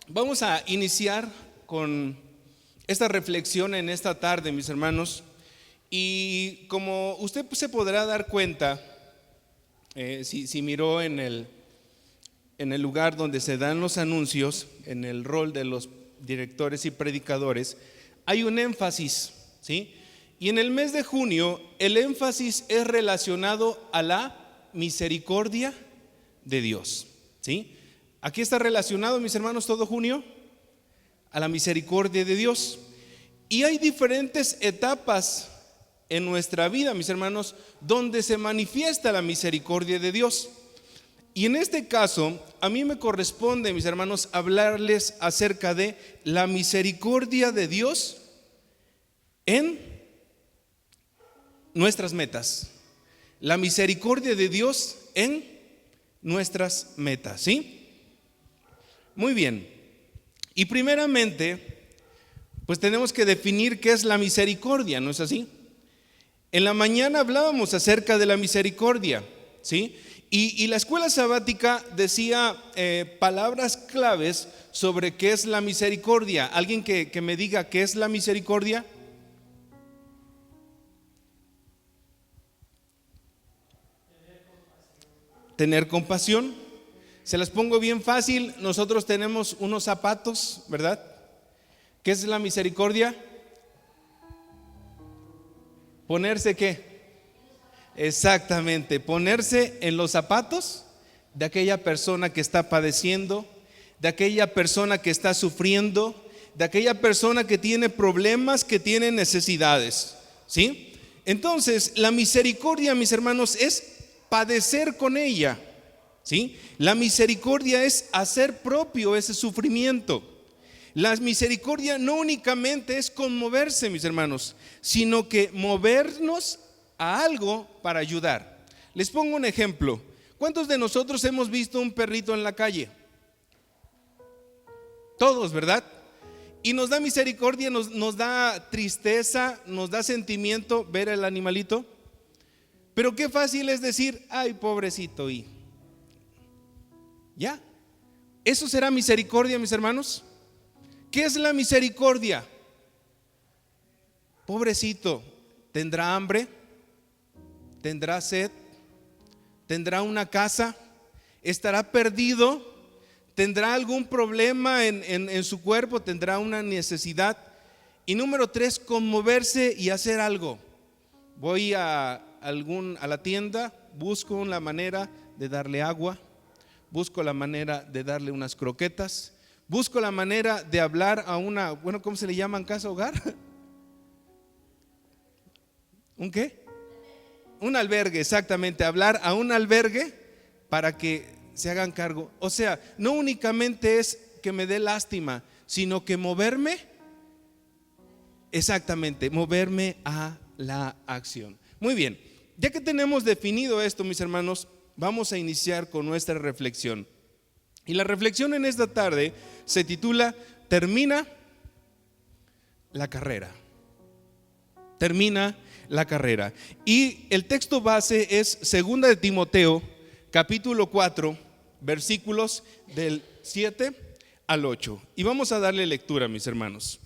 Vamos a iniciar con esta reflexión en esta tarde, mis hermanos. Y como usted se podrá dar cuenta, si miró en el lugar donde se dan los anuncios, en el rol de los directores y predicadores, hay un énfasis, ¿sí? Y en el mes de junio, el énfasis es relacionado a la misericordia de Dios, ¿sí? Aquí está relacionado, mis hermanos, todo junio a la misericordia de Dios. Y hay diferentes etapas en nuestra vida, mis hermanos, donde se manifiesta la misericordia de Dios. Y en este caso, a mí me corresponde, mis hermanos, hablarles acerca de la misericordia de Dios en nuestras metas. La misericordia de Dios en nuestras metas, ¿sí? Muy bien. Y primeramente, pues tenemos que definir qué es la misericordia, ¿no es así? En la mañana hablábamos acerca de la misericordia, ¿sí? Y la escuela sabática decía palabras claves sobre qué es la misericordia. ¿Alguien que me diga qué es la misericordia? Tener compasión. Se las pongo bien fácil. Nosotros tenemos unos zapatos, ¿verdad? ¿Qué es la misericordia? ¿Ponerse qué? Exactamente, ponerse en los zapatos de aquella persona que está padeciendo, de aquella persona que está sufriendo, de aquella persona que tiene problemas, que tiene necesidades, ¿sí? Entonces, la misericordia, mis hermanos, es padecer con ella, ¿sí? La misericordia es hacer propio ese sufrimiento. La misericordia no únicamente es conmoverse, mis hermanos, sino que movernos a algo para ayudar. Les pongo un ejemplo. ¿Cuántos de nosotros hemos visto un perrito en la calle? Todos, ¿verdad? Y nos da misericordia, nos da tristeza, nos da sentimiento ver el animalito. Pero qué fácil es decir, ay, pobrecito, y ya. ¿Eso será misericordia, mis hermanos? ¿Qué es la misericordia? Pobrecito, ¿tendrá hambre? ¿Tendrá sed? ¿Tendrá una casa? ¿Estará perdido? ¿Tendrá algún problema en su cuerpo? ¿Tendrá una necesidad? Y número 3, conmoverse y hacer algo. Voy a la tienda, busco la manera de darle agua, busco la manera de darle unas croquetas, busco la manera de hablar a una, ¿cómo se le llama en casa hogar? ¿Un qué? Un albergue, exactamente, hablar a un albergue para que se hagan cargo. O sea, no únicamente es que me dé lástima, sino que moverme, exactamente, moverme a la acción. Muy bien, ya que tenemos definido esto, mis hermanos, vamos a iniciar con nuestra reflexión. Y la reflexión en esta tarde se titula Termina la carrera. Termina la carrera. Y el texto base es 2 de Timoteo, capítulo 4, versículos del 7 al 8. Y vamos a darle lectura, mis hermanos.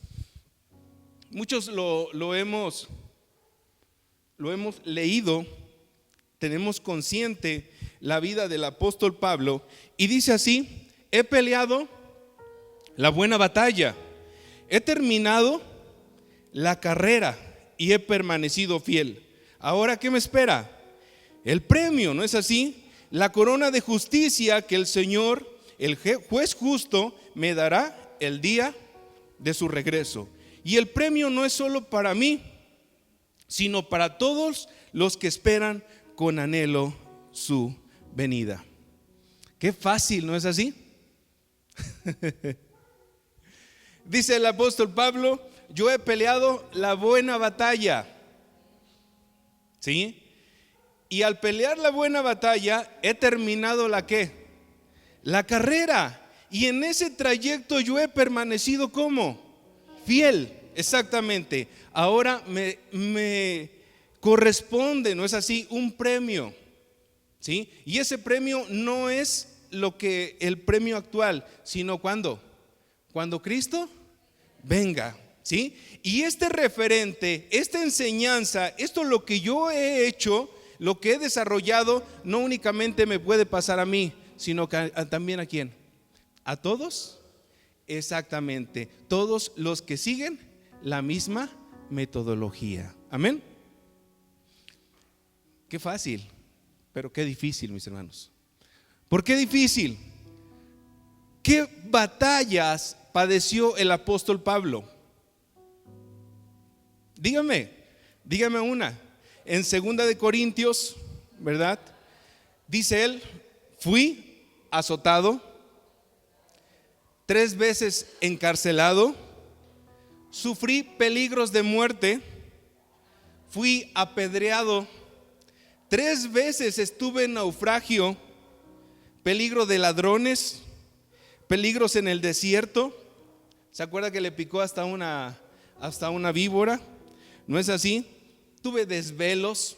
Muchos lo hemos leído, tenemos consciente la vida del apóstol Pablo, y dice así: he peleado la buena batalla, he terminado la carrera y he permanecido fiel. Ahora, ¿qué me espera? El premio, ¿no es así? La corona de justicia que el Señor, el juez justo, me dará el día de su regreso. Y el premio no es solo para mí, sino para todos los que esperan con anhelo su venida. Qué fácil, ¿no es así? Dice el apóstol Pablo: yo he peleado la buena batalla, ¿sí? Y al pelear la buena batalla he terminado la ¿qué? La carrera. Y en ese trayecto yo he permanecido ¿cómo? Fiel, exactamente. Ahora me corresponde, ¿no es así? Un premio, ¿sí? Y ese premio no es lo que el premio actual, sino ¿cuándo? Cuando Cristo venga, ¿sí? Y este referente, esta enseñanza, esto lo que yo he hecho, lo que he desarrollado, no únicamente me puede pasar a mí, sino que también ¿a quién? ¿A todos? Exactamente, todos los que siguen la misma metodología. Amén. Qué fácil, pero qué difícil, mis hermanos. ¿Por qué difícil? ¿Qué batallas padeció el apóstol Pablo? Dígame una. En 2 de Corintios, ¿verdad? Dice él, fui azotado, 3 veces encarcelado, sufrí peligros de muerte, fui apedreado, 3 veces estuve en naufragio, peligro de ladrones, peligros en el desierto. ¿Se acuerda que le picó hasta una víbora? ¿No es así? Tuve desvelos,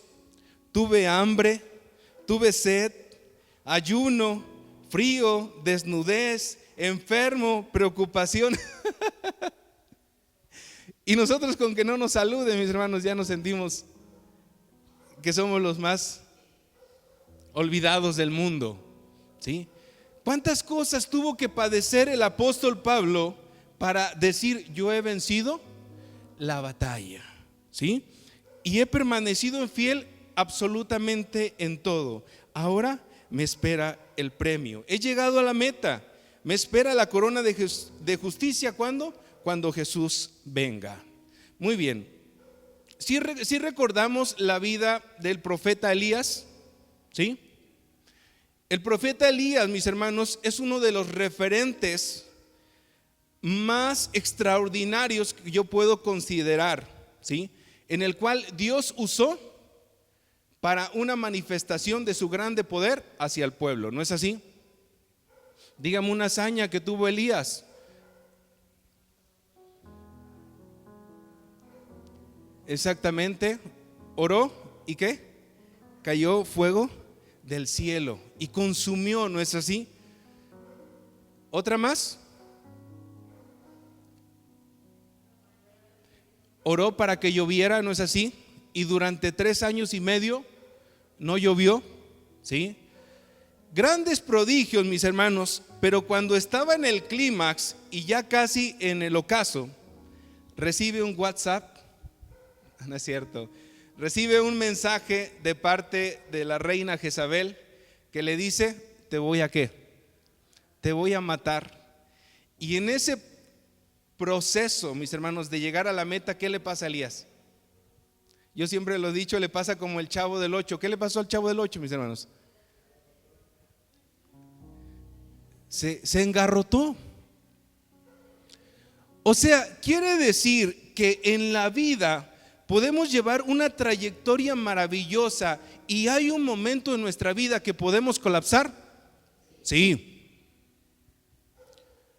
tuve hambre, tuve sed, ayuno, frío, desnudez, enfermo, preocupación. Y nosotros con que no nos saluden, mis hermanos, ya nos sentimos que somos los más olvidados del mundo, ¿sí? ¿Cuántas cosas tuvo que padecer el apóstol Pablo para decir yo he vencido la batalla? ¿Sí? Y he permanecido fiel absolutamente en todo. Ahora me espera el premio. He llegado a la meta. Me espera la corona de justicia. ¿Cuándo? Cuando Jesús venga. Muy bien. Si recordamos la vida del profeta Elías, ¿sí? El profeta Elías, mis hermanos, es uno de los referentes más extraordinarios que yo puedo considerar, ¿sí? En el cual Dios usó para una manifestación de su grande poder hacia el pueblo, ¿no es así? Dígame una hazaña que tuvo Elías. Exactamente, oró y ¿qué? Cayó fuego del cielo y consumió, ¿no es así? ¿Otra más? Oró para que lloviera, ¿no es así? Y durante 3 años y medio no llovió, ¿sí? Grandes prodigios, mis hermanos, pero cuando estaba en el clímax y ya casi en el ocaso, recibe un WhatsApp, no es cierto, recibe un mensaje de parte de la reina Jezabel que le dice, ¿te voy a qué? Te voy a matar. Y en ese proceso, mis hermanos, de llegar a la meta, ¿qué le pasa a Elías? Yo siempre lo he dicho, le pasa como el Chavo del Ocho. ¿Qué le pasó al Chavo del Ocho, mis hermanos? Se engarrotó. O sea, quiere decir que en la vida podemos llevar una trayectoria maravillosa y hay un momento en nuestra vida que podemos colapsar. Sí.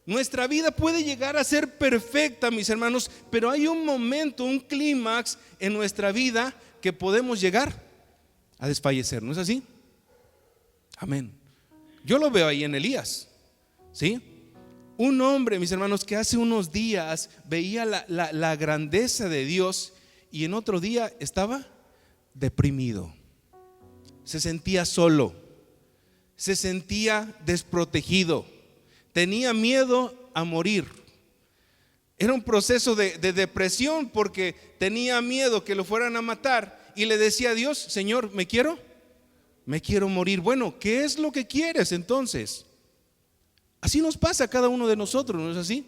Nuestra vida puede llegar a ser perfecta, mis hermanos, pero hay un momento, un clímax en nuestra vida que podemos llegar a desfallecer, ¿no es así? Amén. Yo lo veo ahí en Elías, ¿sí? Un hombre, mis hermanos, que hace unos días veía la grandeza de Dios y en otro día estaba deprimido, se sentía solo, se sentía desprotegido, tenía miedo a morir. Era un proceso de depresión porque tenía miedo que lo fueran a matar y le decía a Dios, Señor, me quiero morir. Bueno, ¿qué es lo que quieres entonces? Así nos pasa a cada uno de nosotros, ¿no es así?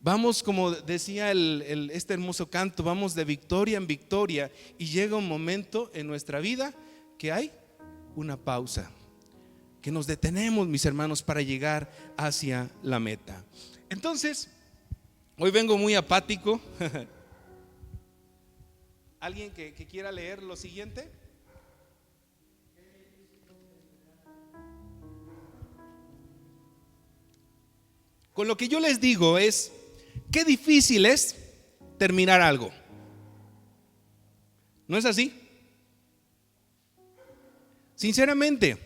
Vamos, como decía este hermoso canto, vamos de victoria en victoria y llega un momento en nuestra vida que hay una pausa, que nos detenemos, mis hermanos, para llegar hacia la meta. Entonces, hoy vengo muy apático. ¿Alguien que quiera leer lo siguiente? Con lo que yo les digo es, qué difícil es terminar algo. ¿No es así? Sinceramente,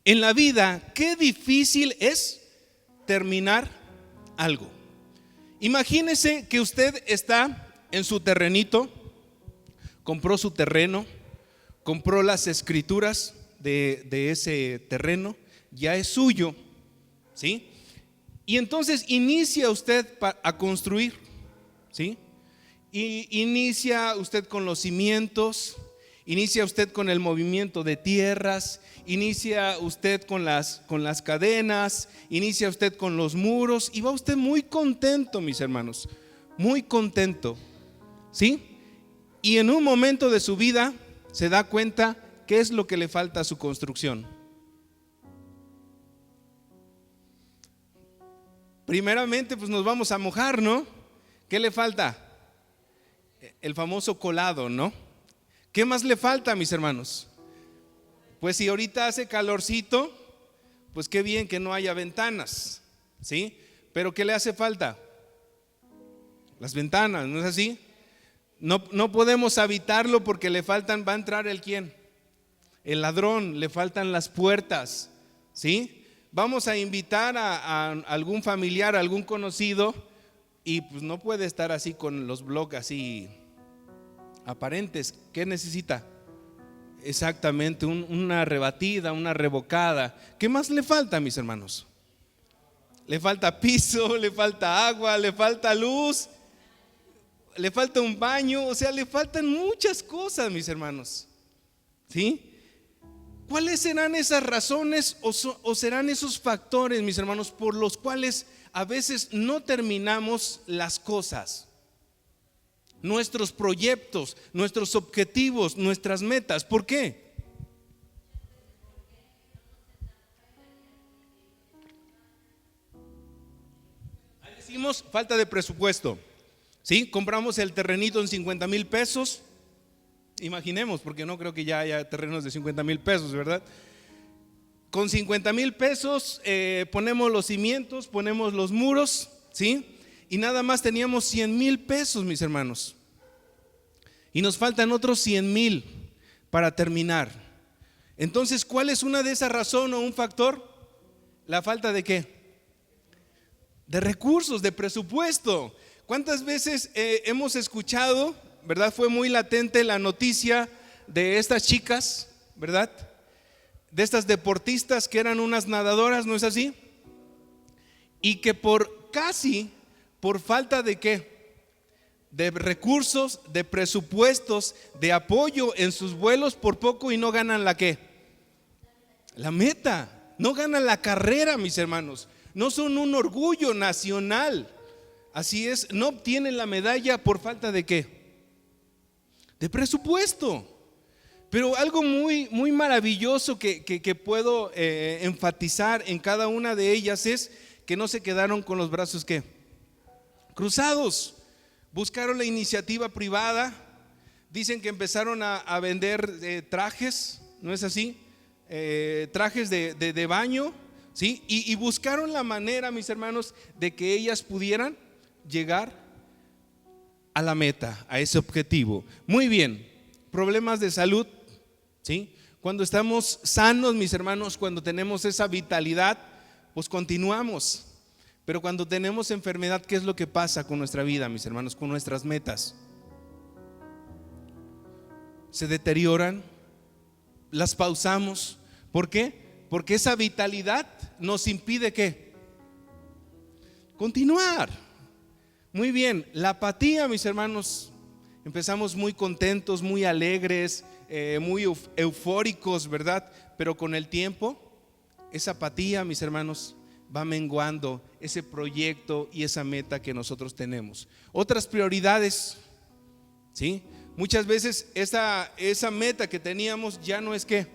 en la vida, qué difícil es terminar algo. Imagínese que usted está en su terrenito, compró su terreno, compró las escrituras de ese terreno, ya es suyo, ¿sí? Y entonces inicia usted a construir, ¿sí? Y inicia usted con los cimientos, inicia usted con el movimiento de tierras, inicia usted con las cadenas, inicia usted con los muros, y va usted muy contento, mis hermanos, muy contento, ¿sí? Y en un momento de su vida se da cuenta qué es lo que le falta a su construcción. Primeramente, pues nos vamos a mojar, ¿no? ¿Qué le falta? El famoso colado, ¿no? ¿Qué más le falta, mis hermanos? Pues si ahorita hace calorcito, pues qué bien que no haya ventanas, ¿sí? Pero ¿qué le hace falta? Las ventanas, ¿no es así? No podemos habitarlo porque le faltan, va a entrar el ¿quién? El ladrón, le faltan las puertas, ¿sí? Vamos a invitar a algún familiar, a algún conocido, y pues no puede estar así con los bloques así aparentes. ¿Qué necesita? Exactamente, una rebatida, una revocada. ¿Qué más le falta, mis hermanos? Le falta piso, le falta agua, le falta luz, le falta un baño, o sea, le faltan muchas cosas, mis hermanos, ¿sí? ¿Cuáles serán esas razones o serán esos factores, mis hermanos, por los cuales a veces no terminamos las cosas? Nuestros proyectos, nuestros objetivos, nuestras metas. ¿Por qué? Ahí decimos falta de presupuesto, ¿sí? Compramos el terrenito en 50,000 pesos. Imaginemos, porque no creo que ya haya terrenos de 50,000 pesos, ¿verdad? Con 50,000 pesos ponemos los cimientos, ponemos los muros, ¿sí? Y nada más teníamos 100,000 pesos, mis hermanos. Y nos faltan otros 100,000 para terminar. Entonces, ¿cuál es una de esas razones o un factor? La falta de ¿qué? De recursos, de presupuesto. ¿Cuántas veces hemos escuchado, verdad? Fue muy latente la noticia de estas chicas, ¿verdad? De estas deportistas que eran unas nadadoras, ¿no es así? Y que por falta de ¿qué? De recursos, de presupuestos, de apoyo en sus vuelos, por poco y no ganan la ¿qué? La meta, no ganan la carrera, mis hermanos. No son un orgullo nacional. Así es, no obtienen la medalla por falta de ¿qué? De presupuesto. Pero algo muy, muy maravilloso que puedo enfatizar en cada una de ellas es que no se quedaron con los brazos ¿qué? Cruzados. Buscaron la iniciativa privada. Dicen que empezaron a vender trajes, ¿no es así? Trajes de baño, ¿sí? Y buscaron la manera, mis hermanos, de que ellas pudieran llegar a la meta, a ese objetivo. Muy bien, problemas de salud, ¿sí? Cuando estamos sanos, mis hermanos, cuando tenemos esa vitalidad, pues continuamos. Pero cuando tenemos enfermedad, ¿qué es lo que pasa con nuestra vida, mis hermanos, con nuestras metas? Se deterioran, las pausamos. ¿Por qué? Porque esa vitalidad nos impide ¿qué? Continuar. Muy bien, la apatía, mis hermanos, empezamos muy contentos, muy alegres, muy eufóricos, ¿verdad? Pero con el tiempo, esa apatía, mis hermanos, va menguando ese proyecto y esa meta que nosotros tenemos. Otras prioridades, ¿sí? Muchas veces esa meta que teníamos ya no es ¿qué?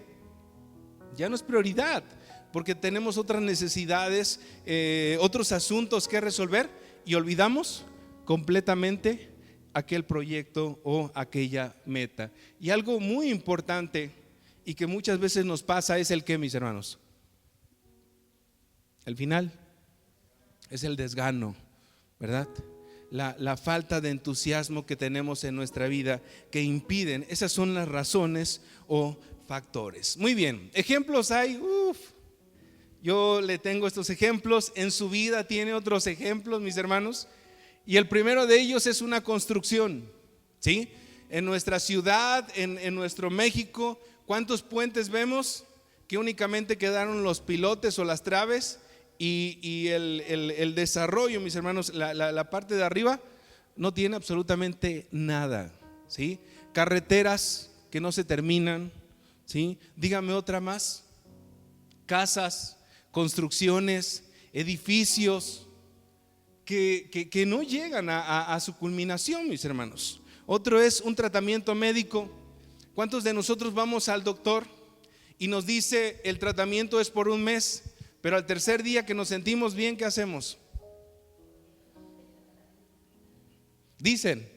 Ya no es prioridad, porque tenemos otras necesidades, otros asuntos que resolver, y olvidamos completamente aquel proyecto o aquella meta. Y algo muy importante y que muchas veces nos pasa es el ¿qué, mis hermanos? El final es el desgano, ¿verdad? La falta de entusiasmo que tenemos en nuestra vida que impiden. Esas son las razones o factores. Muy bien, ejemplos hay, Yo le tengo estos ejemplos, en su vida tiene otros ejemplos, mis hermanos, y el primero de ellos es una construcción, ¿sí? En nuestra ciudad, en nuestro México, ¿cuántos puentes vemos que únicamente quedaron los pilotes o las traves y el desarrollo, mis hermanos, la parte de arriba no tiene absolutamente nada, ¿sí? Carreteras que no se terminan, ¿sí? Dígame otra más. Casas, construcciones, edificios que no llegan a su culminación, mis hermanos. Otro es un tratamiento médico. ¿Cuántos de nosotros vamos al doctor y nos dice el tratamiento es por un mes, pero al tercer día que nos sentimos bien, ¿qué hacemos? Dicen,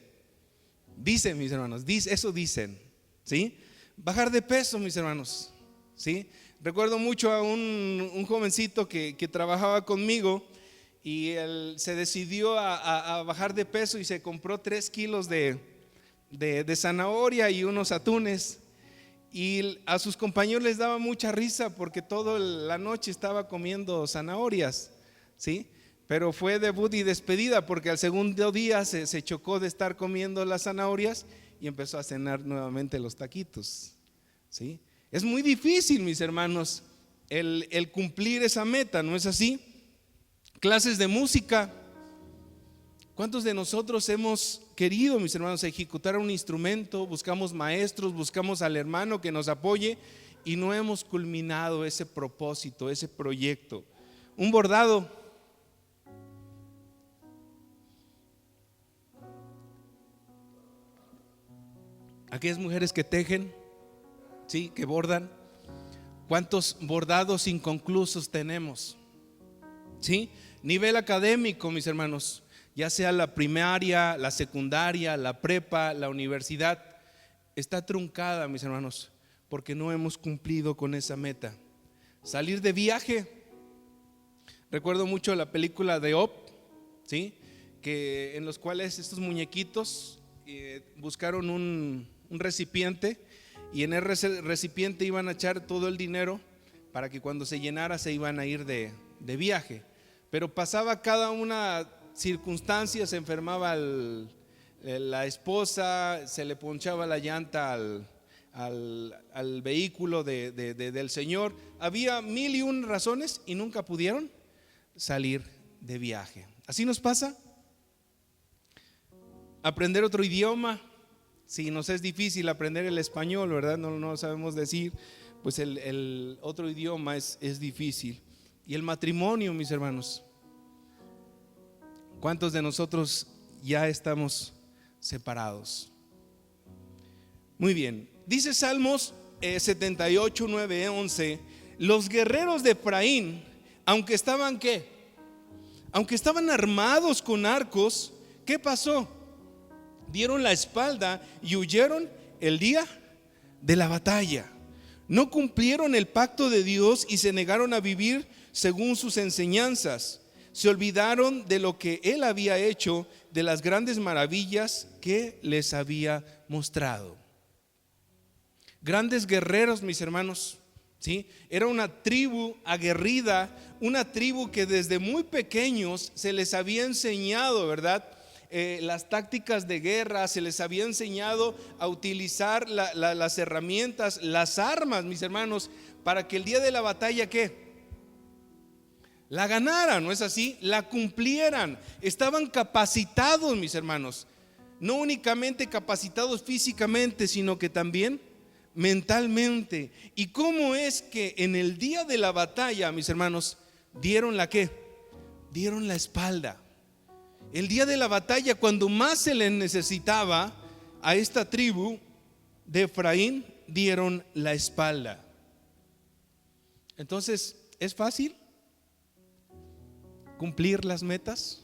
mis hermanos, eso dicen, ¿sí? Bajar de peso, mis hermanos, ¿sí? Recuerdo mucho a un jovencito que trabajaba conmigo y él se decidió a bajar de peso y se compró 3 kilos de zanahoria y unos atunes, y a sus compañeros les daba mucha risa porque toda la noche estaba comiendo zanahorias, ¿sí? Pero fue debut y despedida porque al segundo día se chocó de estar comiendo las zanahorias y empezó a cenar nuevamente los taquitos, ¿sí? Es muy difícil, mis hermanos, el cumplir esa meta, ¿no es así? Clases de música. ¿Cuántos de nosotros hemos querido, mis hermanos, ejecutar un instrumento? Buscamos maestros, buscamos al hermano que nos apoye y no hemos culminado ese propósito, ese proyecto. Un bordado. Aquellas mujeres que tejen, ¿sí? Que bordan. ¿Cuántos bordados inconclusos tenemos? ¿Sí? Nivel académico, mis hermanos, ya sea la primaria, la secundaria, la prepa, la universidad, está truncada, mis hermanos, porque no hemos cumplido con esa meta. Salir de viaje. Recuerdo mucho la película de Up, ¿sí? En los cuales estos muñequitos buscaron un recipiente y en ese recipiente iban a echar todo el dinero para que cuando se llenara se iban a ir de viaje. Pero pasaba cada una circunstancia, se enfermaba la esposa, se le ponchaba la llanta al vehículo del señor. Había 1001 razones y nunca pudieron salir de viaje. Así nos pasa. Aprender otro idioma. Si nos es difícil aprender el español, ¿verdad? No sabemos decir, pues el otro idioma es difícil. Y el matrimonio, mis hermanos. ¿Cuántos de nosotros ya estamos separados? Muy bien. Dice Salmos 78, 9, 11. Los guerreros de Efraín, aunque estaban ¿qué? Aunque estaban armados con arcos, ¿qué pasó? Dieron la espalda y huyeron el día de la batalla. No cumplieron el pacto de Dios y se negaron a vivir según sus enseñanzas. Se olvidaron de lo que Él había hecho, de las grandes maravillas que les había mostrado. Grandes guerreros, mis hermanos, ¿sí? Era una tribu aguerrida, una tribu que desde muy pequeños se les había enseñado, ¿verdad? Las tácticas de guerra, se les había enseñado a utilizar las herramientas, las armas, mis hermanos, para que el día de la batalla ¿qué? La ganaran, ¿no es así? La cumplieran. Estaban capacitados, mis hermanos, no únicamente capacitados físicamente, sino que también mentalmente. ¿Y cómo es que en el día de la batalla, mis hermanos, dieron la qué? Dieron la espalda. El día de la batalla, cuando más se les necesitaba a esta tribu de Efraín, dieron la espalda. Entonces, ¿es fácil cumplir las metas?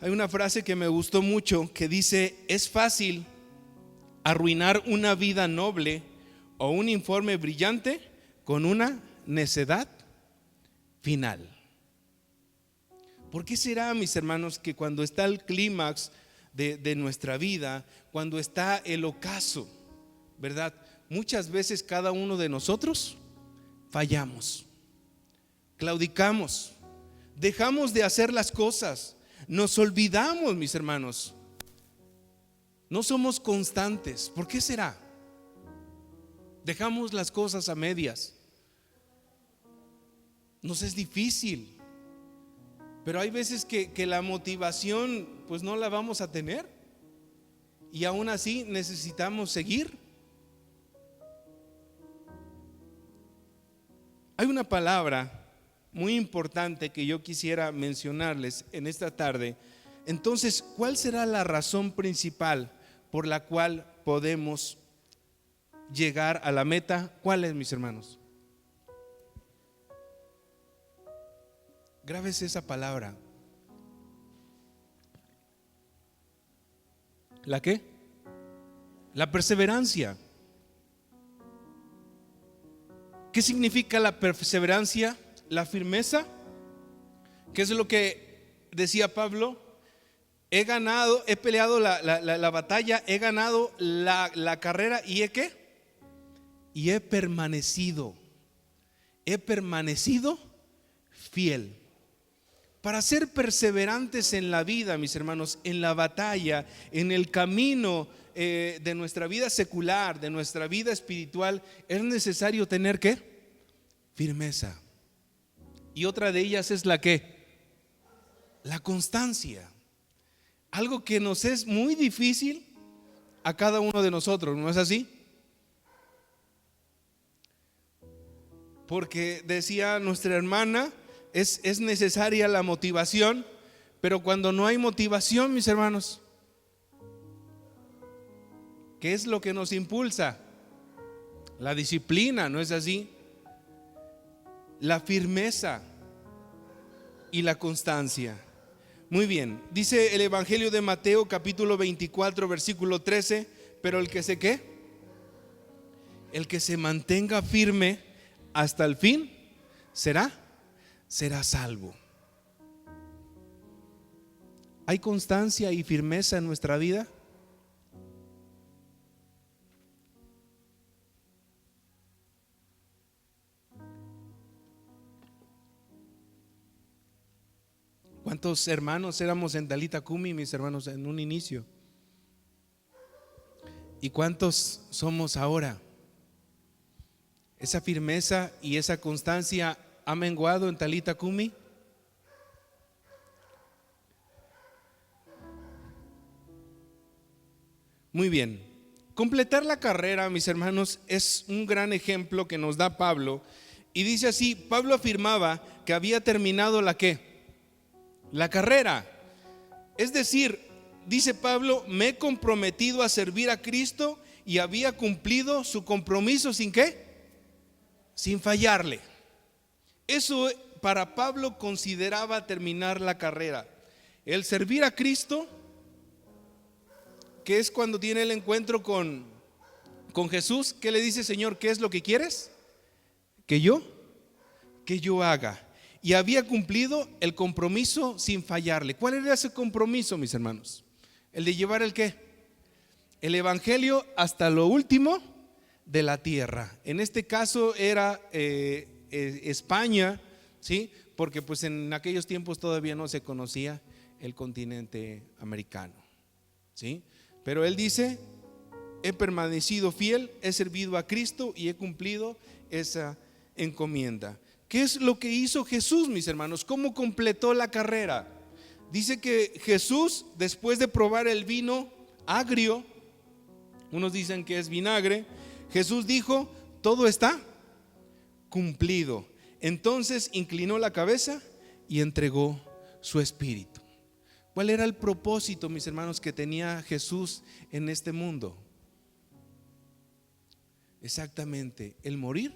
Hay una frase que me gustó mucho que dice: es fácil arruinar una vida noble o un informe brillante con una necedad final. ¿Por qué será, mis hermanos, que cuando está el clímax de nuestra vida, cuando está el ocaso, ¿verdad? Muchas veces cada uno de nosotros fallamos, claudicamos, dejamos de hacer las cosas, nos olvidamos, mis hermanos, no somos constantes. ¿Por qué será? Dejamos las cosas a medias. Nos es difícil, pero hay veces que la motivación pues no la vamos a tener, y aún así necesitamos seguir. Hay una palabra muy importante que yo quisiera mencionarles en esta tarde. Entonces, ¿cuál será la razón principal por la cual podemos llegar a la meta? ¿Cuál es, mis hermanos? Grábese esa palabra. ¿La qué? La perseverancia. ¿Qué significa la perseverancia? La firmeza. ¿Qué es lo que decía Pablo? He ganado, he peleado la batalla, he ganado la carrera y he ¿qué? Y he permanecido fiel. Para ser perseverantes en la vida, mis hermanos, en la batalla, en el camino de nuestra vida secular, de nuestra vida espiritual, es necesario tener ¿qué? Firmeza. Y otra de ellas es la ¿qué? La constancia. Algo que nos es muy difícil a cada uno de nosotros, ¿no es así? Porque decía nuestra hermana, es necesaria la motivación, pero cuando no hay motivación, mis hermanos, ¿qué es lo que nos impulsa? La disciplina, ¿no es así? La firmeza y la constancia. Muy bien, dice el Evangelio de Mateo capítulo 24 versículo 13, pero el que se ¿qué? El que se mantenga firme hasta el fin será salvo. ¿Hay constancia y firmeza en nuestra vida? ¿Cuántos hermanos éramos en Talita Kumi, mis hermanos, en un inicio? ¿Y cuántos somos ahora? ¿Esa firmeza y esa constancia ha menguado en Talita Kumi? Muy bien. Completar la carrera, mis hermanos, es un gran ejemplo que nos da Pablo. Y dice así: Pablo afirmaba que había terminado la ¿qué? La carrera. Es decir, dice Pablo, me he comprometido a servir a Cristo y había cumplido su compromiso sin ¿qué? Sin fallarle. Eso para Pablo consideraba terminar la carrera. El servir a Cristo, que es cuando tiene el encuentro con Jesús, que le dice: Señor, ¿qué es lo que quieres que yo haga? Y había cumplido el compromiso sin fallarle. ¿Cuál era ese compromiso, mis hermanos? El de llevar el ¿qué? El evangelio hasta lo último de la tierra. En este caso era España, ¿sí? Porque pues en aquellos tiempos todavía no se conocía el continente americano, ¿sí? Pero él dice: he permanecido fiel, he servido a Cristo y he cumplido esa encomienda. ¿Qué es lo que hizo Jesús, mis hermanos? ¿Cómo completó la carrera? Dice que Jesús, después de probar el vino agrio, unos dicen que es vinagre, Jesús dijo: todo está cumplido. Entonces inclinó la cabeza y entregó su espíritu. ¿Cuál era el propósito, mis hermanos, que tenía Jesús en este mundo? Exactamente, el morir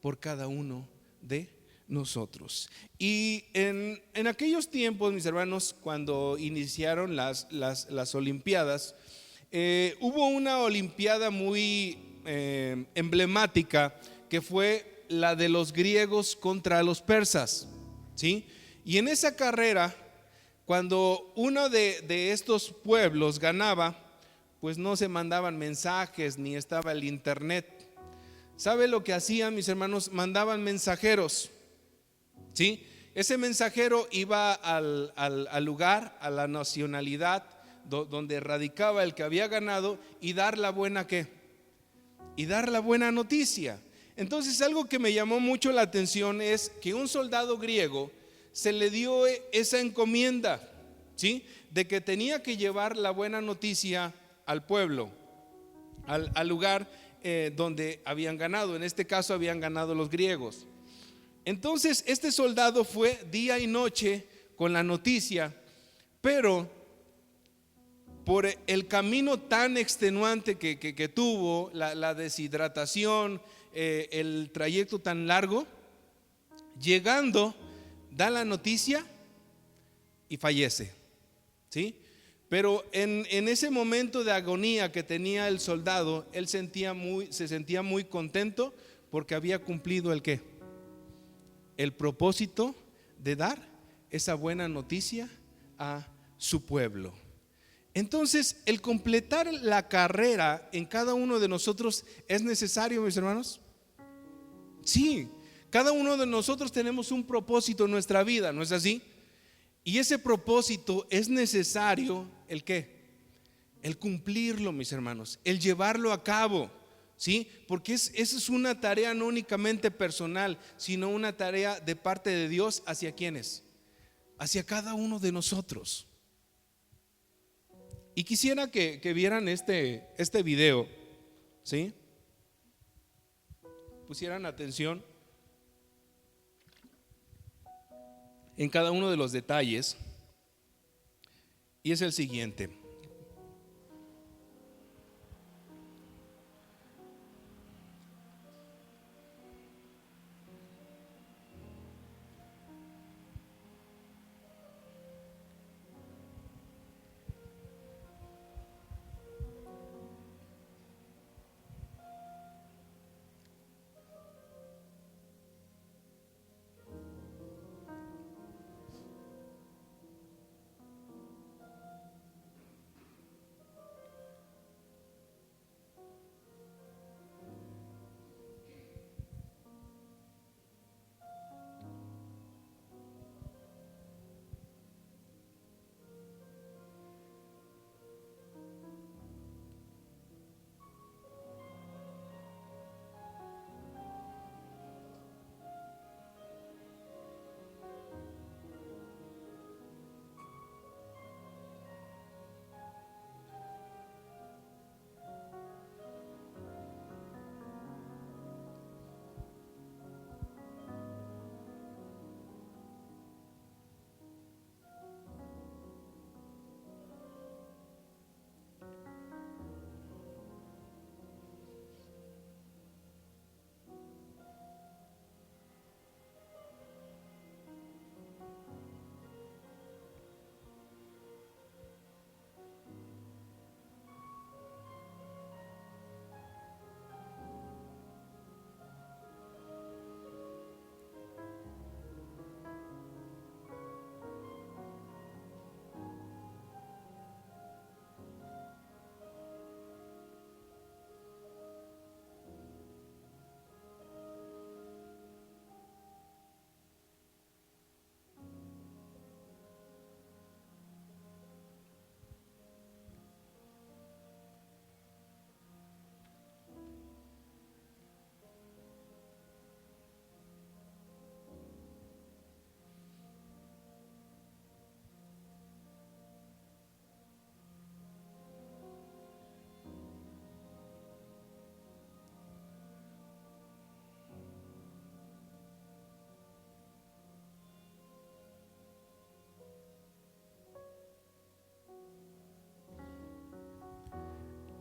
por cada uno de nosotros. Y en aquellos tiempos, mis hermanos, cuando iniciaron las Olimpiadas, hubo una Olimpiada muy emblemática, que fue la de los griegos contra los persas, ¿sí? Y en esa carrera, cuando uno de estos pueblos ganaba, pues no se mandaban mensajes ni estaba el internet, ¿Sabe lo que hacían, mis hermanos? Mandaban mensajeros, ¿sí? Ese mensajero iba al lugar, a la nacionalidad donde radicaba el que había ganado, y dar la buena ¿qué? Y dar la buena noticia. Entonces, algo que me llamó mucho la atención es que un soldado griego se le dio esa encomienda, ¿sí? De que tenía que llevar la buena noticia al pueblo, al lugar donde habían ganado. En este caso habían ganado los griegos. Entonces este soldado fue día y noche con la noticia, pero por el camino tan extenuante que tuvo, la deshidratación, el trayecto tan largo, llegando, da la noticia y fallece, ¿sí? Pero en ese momento de agonía que tenía el soldado, él se sentía muy contento porque había cumplido el ¿qué? El propósito de dar esa buena noticia a su pueblo. Entonces, el completar la carrera en cada uno de nosotros es necesario, mis hermanos. Sí, cada uno de nosotros tenemos un propósito en nuestra vida, ¿no es así? Y ese propósito es necesario, ¿el qué? El cumplirlo, mis hermanos, el llevarlo a cabo, ¿sí? Porque esa es una tarea no únicamente personal, sino una tarea de parte de Dios. ¿Hacia quiénes? Hacia cada uno de nosotros. Y quisiera que vieran este video, ¿sí? Pusieran atención en cada uno de los detalles. Y es el siguiente.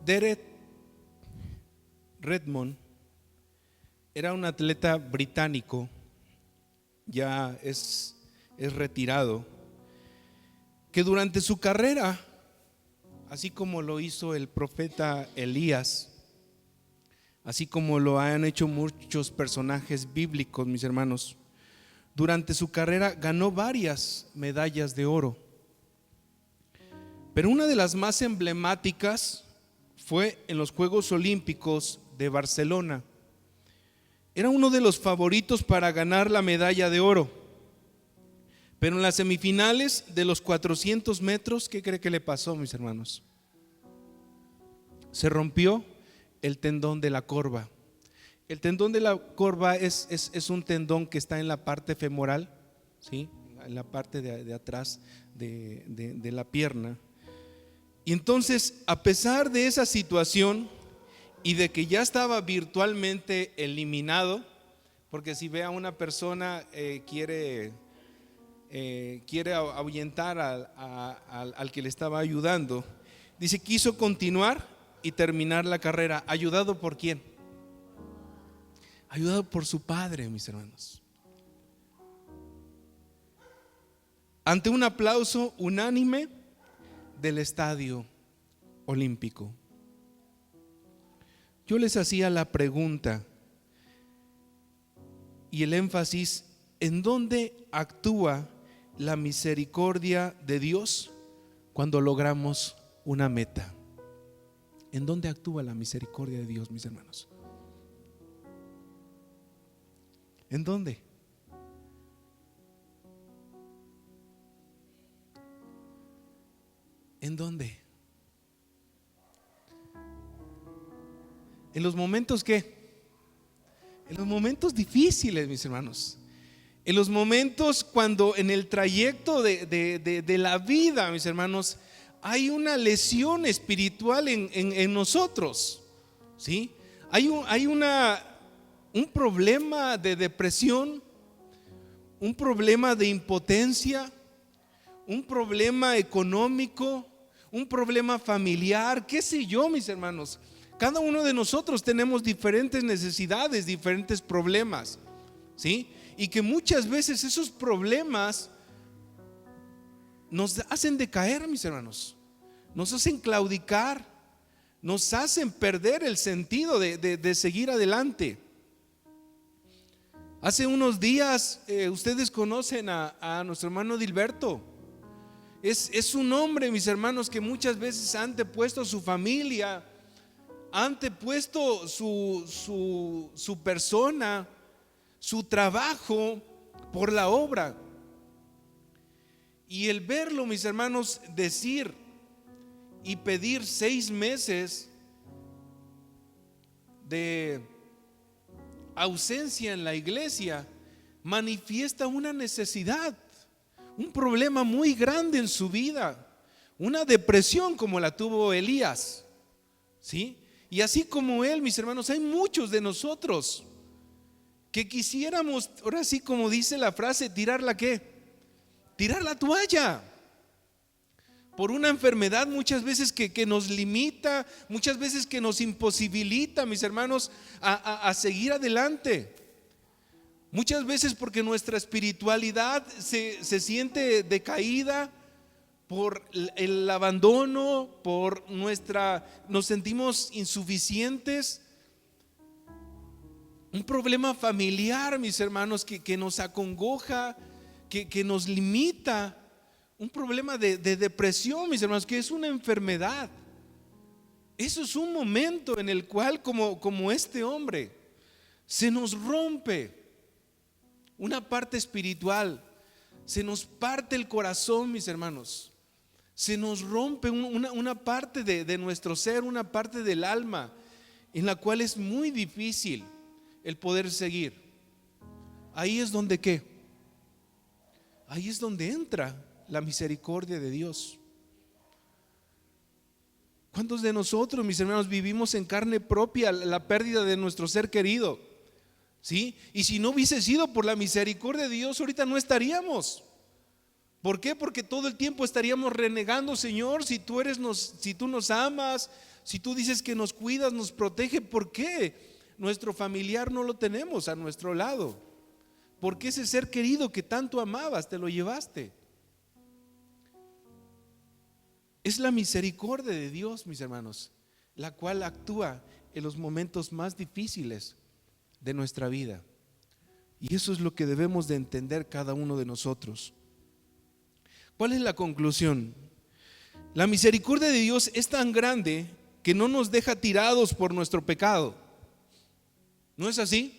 Derek Redmond era un atleta británico, ya es retirado, que durante su carrera, así como lo hizo el profeta Elías, así como lo han hecho muchos personajes bíblicos, mis hermanos, durante su carrera ganó varias medallas de oro. Pero una de las más emblemáticas fue en los Juegos Olímpicos de Barcelona, Era uno de los favoritos para ganar la medalla de oro. Pero en las semifinales de los 400 metros, ¿qué cree que le pasó, mis hermanos? Se rompió el tendón de la corva. El tendón de la corva es un tendón que está en la parte femoral, ¿sí? En la parte de atrás de la pierna. Y entonces, a pesar de esa situación y de que ya estaba virtualmente eliminado, porque si ve a una persona quiere ahuyentar al que le estaba ayudando, dice, quiso continuar y terminar la carrera. ¿Ayudado por quién? Ayudado por su padre, mis hermanos. Ante un aplauso unánime del estadio olímpico. Yo les hacía la pregunta y el énfasis: ¿en dónde actúa la misericordia de Dios cuando logramos una meta? ¿En dónde actúa la misericordia de Dios, mis hermanos? ¿En dónde? ¿En dónde? ¿En los momentos qué? En los momentos difíciles, mis hermanos. En los momentos cuando en el trayecto de la vida, mis hermanos, hay una lesión espiritual en nosotros, ¿sí? Hay un problema de depresión, un problema de impotencia, un problema económico, un problema familiar, qué sé yo, mis hermanos. Cada uno de nosotros tenemos diferentes necesidades, diferentes problemas, ¿sí? Y que muchas veces esos problemas nos hacen decaer, mis hermanos, nos hacen claudicar, nos hacen perder el sentido de seguir adelante. Hace unos días ustedes conocen a nuestro hermano Dilberto. Es un hombre, mis hermanos, que muchas veces ha antepuesto su familia, ha antepuesto su persona, su trabajo por la obra. Y el verlo, mis hermanos, decir y pedir 6 meses de ausencia en la iglesia manifiesta una necesidad, un problema muy grande en su vida, una depresión como la tuvo Elías, ¿sí? Y así como él, mis hermanos, hay muchos de nosotros que quisiéramos, ahora sí, como dice la frase, tirar la toalla por una enfermedad muchas veces que nos limita, muchas veces que nos imposibilita, mis hermanos, a seguir adelante. Muchas veces porque nuestra espiritualidad se siente decaída por el abandono, nos sentimos insuficientes. Un problema familiar, mis hermanos, que nos acongoja, que nos limita. Un problema de depresión, mis hermanos, que es una enfermedad. Eso es un momento en el cual, como este hombre, se nos rompe una parte espiritual, se nos parte el corazón, mis hermanos, se nos rompe una parte de nuestro ser, una parte del alma, en la cual es muy difícil el poder seguir. Ahí es donde ¿qué? Ahí es donde entra la misericordia de Dios. ¿Cuántos de nosotros, mis hermanos, vivimos en carne propia la pérdida de nuestro ser querido? ¿Sí? Y si no hubiese sido por la misericordia de Dios, ahorita no estaríamos. ¿Por qué? Porque todo el tiempo estaríamos renegando: Señor, si tú nos amas, si tú dices que nos cuidas, nos protege, ¿por qué nuestro familiar no lo tenemos a nuestro lado? ¿Por qué ese ser querido que tanto amabas te lo llevaste? Es la misericordia de Dios, mis hermanos, la cual actúa en los momentos más difíciles de nuestra vida. Y eso es lo que debemos de entender cada uno de nosotros. ¿Cuál es la conclusión? La misericordia de Dios es tan grande que no nos deja tirados por nuestro pecado. ¿No es así?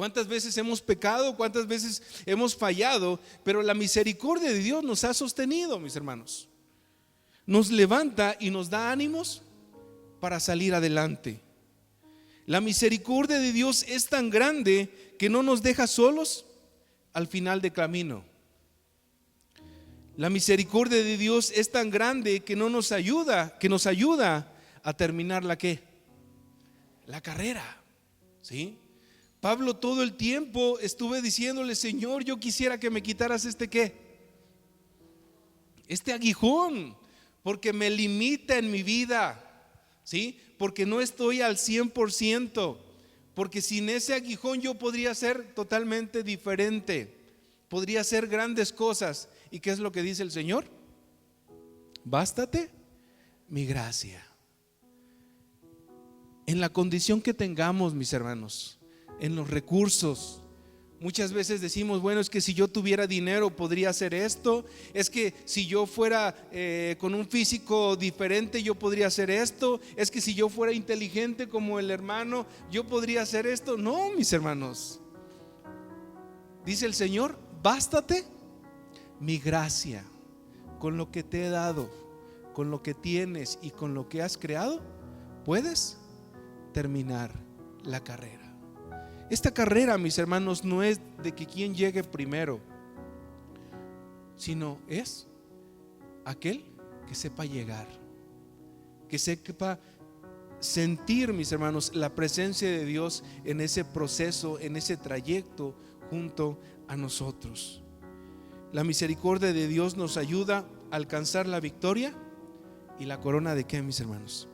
¿Cuántas veces hemos pecado? ¿Cuántas veces hemos fallado? Pero la misericordia de Dios nos ha sostenido, mis hermanos. Nos levanta y nos da ánimos para salir adelante. La misericordia de Dios es tan grande que no nos deja solos al final del camino. La misericordia de Dios es tan grande que nos ayuda a terminar la carrera, ¿sí? Pablo todo el tiempo estuve diciéndole: Señor, yo quisiera que me quitaras este aguijón, porque me limita en mi vida, ¿sí? Porque no estoy al 100%, porque sin ese aguijón yo podría ser totalmente diferente, podría hacer grandes cosas. ¿Y qué es lo que dice el Señor? Bástate mi gracia. En la condición que tengamos, mis hermanos, en los recursos. Muchas veces decimos: bueno, es que si yo tuviera dinero podría hacer esto, es que si yo fuera con un físico diferente yo podría hacer esto, es que si yo fuera inteligente como el hermano yo podría hacer esto. No, mis hermanos, dice el Señor: bástate mi gracia. Con lo que te he dado, con lo que tienes y con lo que has creado, puedes terminar la carrera. Esta carrera, mis hermanos, no es de que quien llegue primero, sino es aquel que sepa llegar, que sepa sentir, mis hermanos, la presencia de Dios en ese proceso, en ese trayecto junto a nosotros. La misericordia de Dios nos ayuda a alcanzar la victoria y la corona de ¿qué, mis hermanos?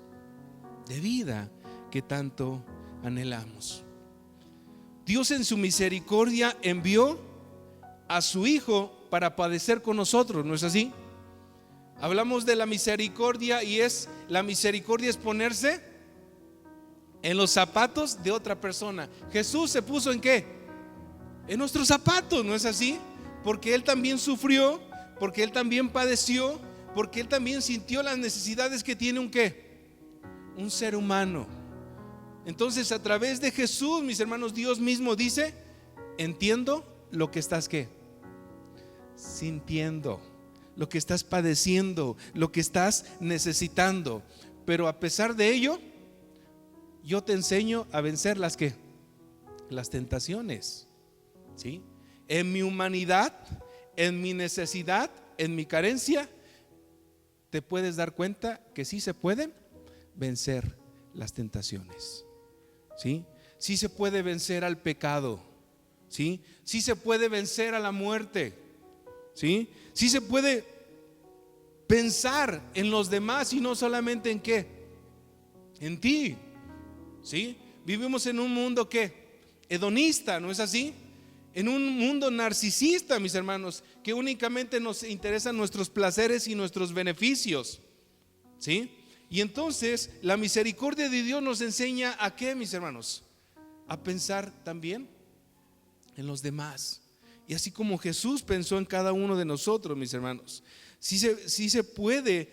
De vida que tanto anhelamos. Dios en su misericordia envió a su Hijo para padecer con nosotros, ¿no es así? Hablamos de la misericordia y la misericordia es ponerse en los zapatos de otra persona. Jesús se puso ¿en qué? En nuestros zapatos, ¿no es así? Porque Él también sufrió, porque Él también padeció, porque Él también sintió las necesidades que tiene un ser humano. Entonces, a través de Jesús, mis hermanos, Dios mismo dice: entiendo lo que estás sintiendo, lo que estás padeciendo, lo que estás necesitando. Pero a pesar de ello, yo te enseño a vencer las tentaciones, ¿sí? En mi humanidad, en mi necesidad, en mi carencia, te puedes dar cuenta que sí se pueden vencer las tentaciones, ¿sí? Sí se puede vencer al pecado, ¿sí? Sí se puede vencer a la muerte, ¿sí? Sí se puede pensar en los demás y no solamente en ¿qué? En ti, ¿sí? Vivimos en un mundo hedonista, ¿no es así? En un mundo narcisista, mis hermanos, que únicamente nos interesan nuestros placeres y nuestros beneficios, ¿sí? Y entonces la misericordia de Dios nos enseña ¿a qué, mis hermanos? A pensar también en los demás. Y así como Jesús pensó en cada uno de nosotros, mis hermanos, sí se puede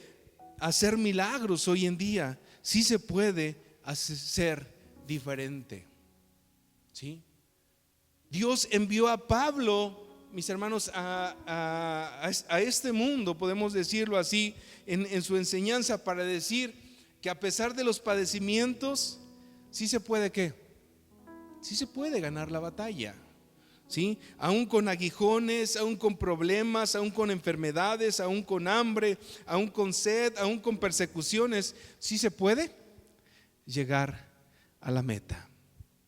hacer milagros hoy en día, sí se puede ser diferente, ¿sí? Dios envió a Pablo, mis hermanos, a este mundo, podemos decirlo así, en su enseñanza, para decir que a pesar de los padecimientos, sí se puede sí se puede ganar la batalla, ¿sí? Aún con aguijones, aún con problemas, aún con enfermedades, aún con hambre, aún con sed, aún con persecuciones, sí se puede llegar a la meta,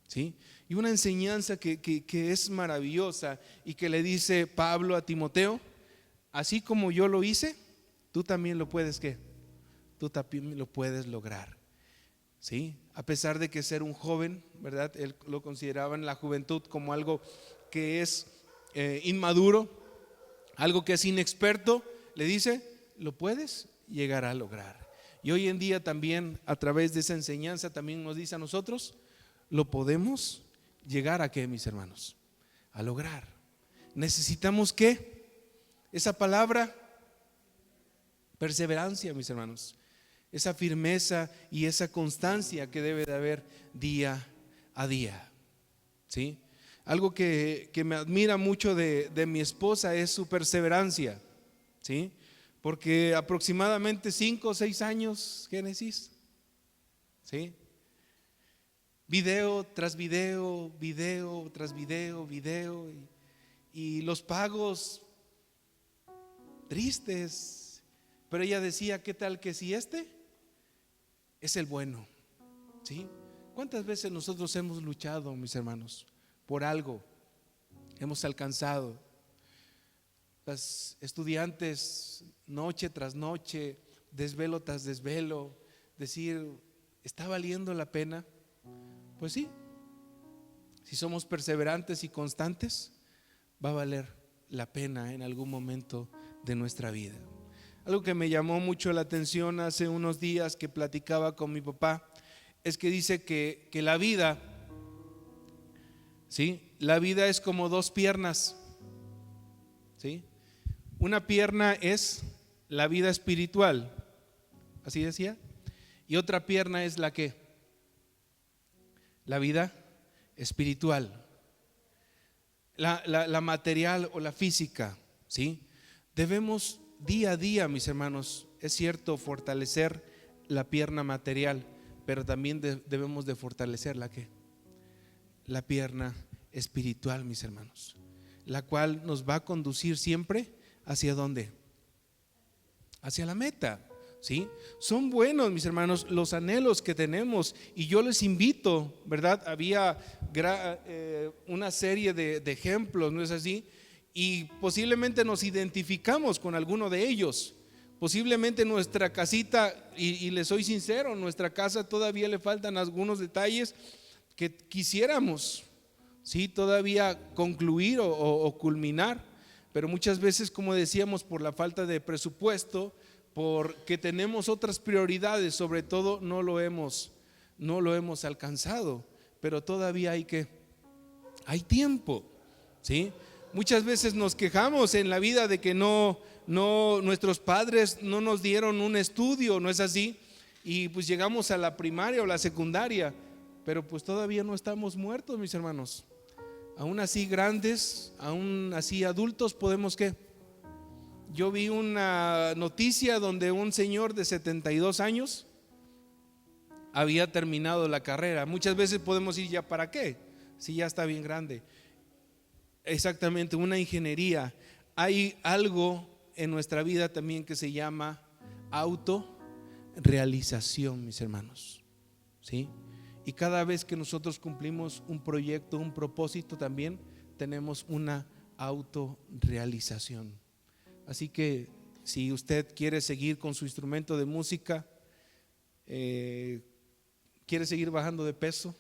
¿sí? Y una enseñanza que es maravillosa y que le dice Pablo a Timoteo: así como yo lo hice, tú también lo puedes tú también lo puedes lograr, ¿sí? A pesar de que ser un joven, ¿verdad? Él lo consideraba en la juventud como algo que es inmaduro, algo que es inexperto. Le dice: lo puedes llegar a lograr. Y hoy en día también, a través de esa enseñanza, también nos dice a nosotros: lo podemos llegar a ¿qué, mis hermanos? A lograr. Necesitamos esa palabra perseverancia, mis hermanos, esa firmeza y esa constancia que debe de haber día a día, ¿sí? Algo que me admira mucho de mi esposa es su perseverancia, ¿sí? Porque aproximadamente 5 o 6 años, Génesis, ¿sí? Video tras video, video tras video, video, y los pagos tristes. Pero ella decía, ¿qué tal que si este es el bueno? ¿Sí? ¿Cuántas veces nosotros hemos luchado, mis hermanos, por algo? Hemos alcanzado. Las estudiantes, noche tras noche, desvelo tras desvelo, decir, ¿está valiendo la pena? Pues sí, si somos perseverantes y constantes, va a valer la pena en algún momento de nuestra vida. Algo que me llamó mucho la atención hace unos días que platicaba con mi papá es que dice que la vida, ¿sí? La vida es como 2 piernas, ¿sí? Una pierna es la vida espiritual, así decía, y otra pierna es la que, la vida espiritual, la material o la física, ¿sí? Debemos día a día, mis hermanos, es cierto, fortalecer la pierna material, pero también debemos de fortalecer la que, la pierna espiritual, mis hermanos, la cual nos va a conducir siempre hacia ¿dónde? Hacia la meta, ¿sí? Son buenos, mis hermanos, los anhelos que tenemos, y yo les invito, ¿verdad? Había una serie de ejemplos, ¿no es así? Y posiblemente nos identificamos con alguno de ellos. Posiblemente nuestra casita, y les soy sincero, nuestra casa todavía le faltan algunos detalles que quisiéramos, ¿sí? Todavía concluir o culminar, pero muchas veces, como decíamos, por la falta de presupuesto, porque tenemos otras prioridades, sobre todo no lo hemos alcanzado, pero todavía hay tiempo, ¿sí? Muchas veces nos quejamos en la vida de que nuestros padres no nos dieron un estudio, ¿no es así? Y pues llegamos a la primaria o la secundaria, pero pues todavía no estamos muertos, mis hermanos. Aún así grandes, aún así adultos, podemos ¿qué? Yo vi una noticia donde un señor de 72 años había terminado la carrera. Muchas veces podemos decir, ¿ya para qué? Si ya está bien grande. Exactamente, una ingeniería. Hay algo en nuestra vida también que se llama autorrealización, mis hermanos, ¿sí? Y cada vez que nosotros cumplimos un proyecto, un propósito, también tenemos una autorrealización. Así que si usted quiere seguir con su instrumento de música, quiere seguir bajando de peso,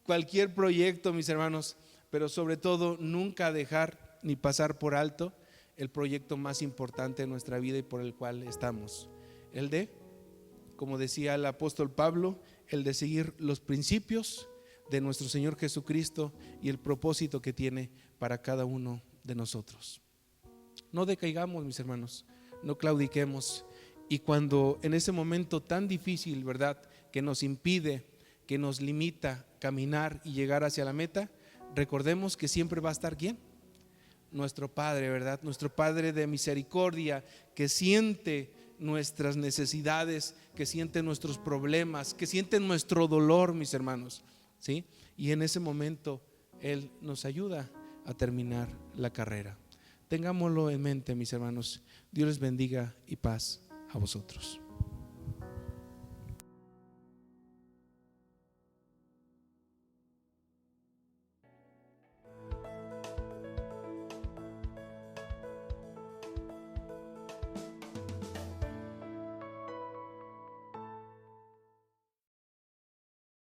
cualquier proyecto, mis hermanos, pero sobre todo nunca dejar ni pasar por alto el proyecto más importante de nuestra vida y por el cual estamos, el de, como decía el apóstol Pablo, el de seguir los principios de nuestro Señor Jesucristo y el propósito que tiene para cada uno de nosotros. No decaigamos, mis hermanos, no claudiquemos, y cuando en ese momento tan difícil, ¿verdad?, que nos impide, que nos limita caminar y llegar hacia la meta, recordemos que siempre va a estar ¿quién? Nuestro Padre, ¿verdad? Nuestro Padre de misericordia, que siente nuestras necesidades, que siente nuestros problemas, que siente nuestro dolor, mis hermanos, ¿sí? Y en ese momento Él nos ayuda a terminar la carrera. Tengámoslo en mente, mis hermanos. Dios les bendiga y paz a vosotros.